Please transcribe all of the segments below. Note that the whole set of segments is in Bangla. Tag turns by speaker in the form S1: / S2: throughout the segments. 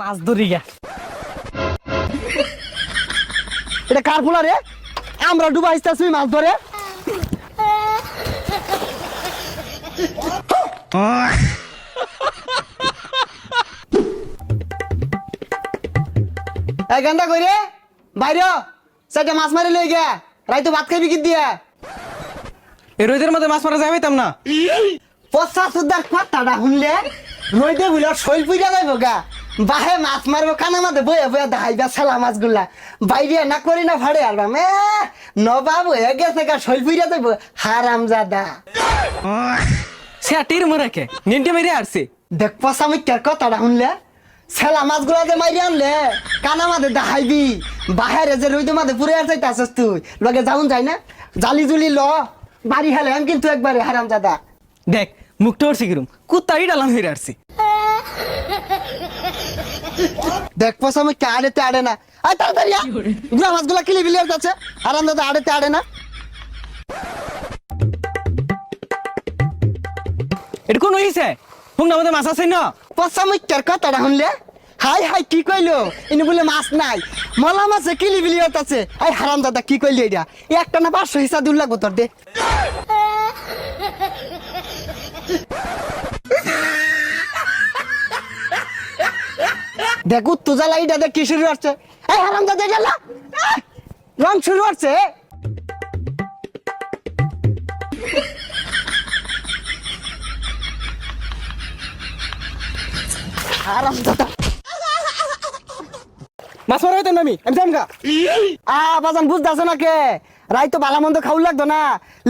S1: মাছ ধরি গা।
S2: এটা কার পোলা রে? আমরা ডুবা আসতেছি মাছ ধরে। এই গান্ডা কই রে? বাইরে সেটা মাছ মারি লই গে। রাইতো ভাত খাইবি কি দিয়া?
S1: এই রোদের মধ্যে মাছ মারা যাইতাম না।
S2: পচা সুদার কথাটা শুনলে রইদে বুলার শৈল পুইরা যাইব গা। বাহে মাছ মারবো কানা মাঝে বয়ে বয়ে দেখাইবা ছেলা মাছগুলা বাইরে না করি না ভাড়ে আলবাম নবাব হয়ে গেছে গা শৈল পুইরা যাইব হারাম জাদা।
S1: সে তীর মরে কে নিন্টি মেরে আসছে।
S2: দেখ পচা মিথ্যার কথাটা শুনলে ছেলা মাছগুলা যে মাইরে আনলে কানা মাঝে দেখাইবি বাহিরে যে রইদে মাঝে পুরে আর যাইতাছিস তুই লগে যাউন যাই না জালি জুলি ল বাড়ি হেলে আমি কিন্তু একবারে হারাম জাদা।
S1: দেখ মুখটা উঠছে কিরম কুত্তাই ডালাম হয়ে আসছে।
S2: দেখ পচা মিথ্যা আড়েতে আড়ে না। আয় তাড়াতাড়ি গুলা মাছগুলা কিলি বিলি যাচ্ছে হারাম জাদা আড়েতে আড়ে না।
S1: এটা কোন হইছে হুং আমাদের মাছ আছে না।
S2: পচা মিথ্যার কথাটা শুনলে হাই হাই কি কইলো ইনি বলে মাছ নাই মলা মাছে কিলি বিলি আছে। আই হারাম দাদা কি কইলি এটা একটা না 500 হিসা দূর লাগবো তোর দে। দেখ উত্তু জ্বালা এটা দেখ কি শুরু হচ্ছে। এই হারাম দাদা গেল রং শুরু হচ্ছে। হারাম দাদা
S1: মাছ মারা হইতাম না আমি জামগা।
S2: বাজান বুঝতেছ না কে রাই তো ভালো মন্দ খাওয়া লাগতো না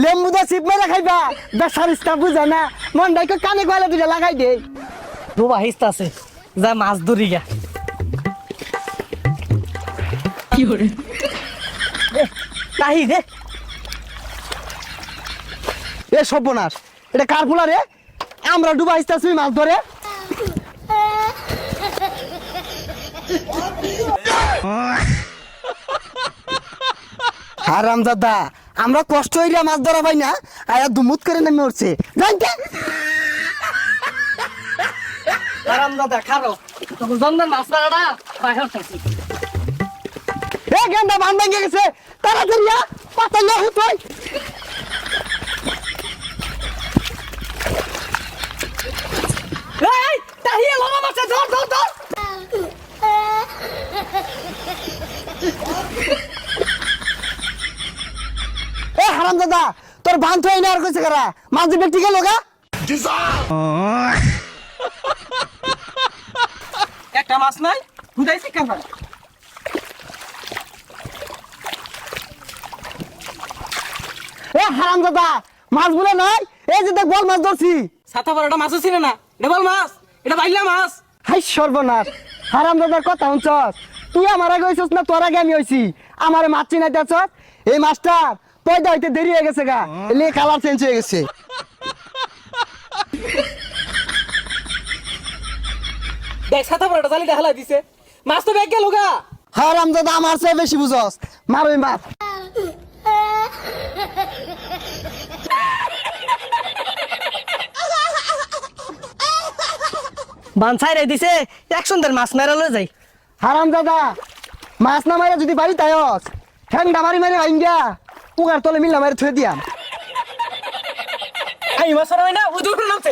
S2: লেম্বু দা চিপ মেরে খাইবা বেসার ইস্তা বুঝে না মন ডাইকে কানে কয়লা দুটা লাগাই দে।
S1: ডুবা হিস্তা আছে যা মাছ ধরি গা। কি করে
S2: তাহি দে এ সর্বনাশ এটা কার পোলা রে? আমরা ডুবা আসতেছি মাছ ধরে। হারাম দাদা আমরা কষ্ট হইলে মাছ ধরা পাই না আয়া দুমুত করে নেমে উঠছে জানতে।
S1: আরাম দাদা খারো তখন জন্মের মাছ মারাটা বাইরে থাকি।
S2: এ গেন্দা বান ভেঙে গেছে তাড়াতাড়ি পাতা লো তুই।
S1: এই তাহিয়া লামা মাছ ধর ধর ধর।
S2: এ হারাম দাদা তোর বান তো এনে আর কইছে কারা মাছ দিবে ঠিক লগা।
S1: একটা মাছ নাই বুঝাইছি কেন।
S2: এ হারাম দাদা মাছ বলে নাই এই যে দেখ বল মাছ ধরছি।
S1: ছাতা পড়াটা মাছ ছিল না ডবল মাছ এটা বাইলা মাছ।
S2: হাই সর্বনাশ হারাম দাদার কথা শুনছস তুই আমার আগে হইছস না তোর আগে আমি হইছি আমারে মাছ চিনাই দেখছস এই মাছটা পয়দা হইতে দেরি হয়ে গেছে গা এলে কালার চেঞ্জ হয়ে গেছে।
S1: দেখ ছাতা পড়াটা জালি দেখালা দিছে মাছ তো ব্যাগ গেল গা।
S2: হারাম দাদা আমার চেয়ে বেশি বুঝস মারোই মাছ।
S1: বান ছাইরাই দিছে এক সুন্দর মাছ মেরালো যাই।
S2: হারাম দাদা মাছ না মারে যদি বাড়ি তাইস ঠ্যাংটা মারি মারি ভাইঙ্গা উগার তলে মিল্লা মারি থুয়ে দিয়াম।
S1: এই মাছ মারা হয় না ও দূর নামছে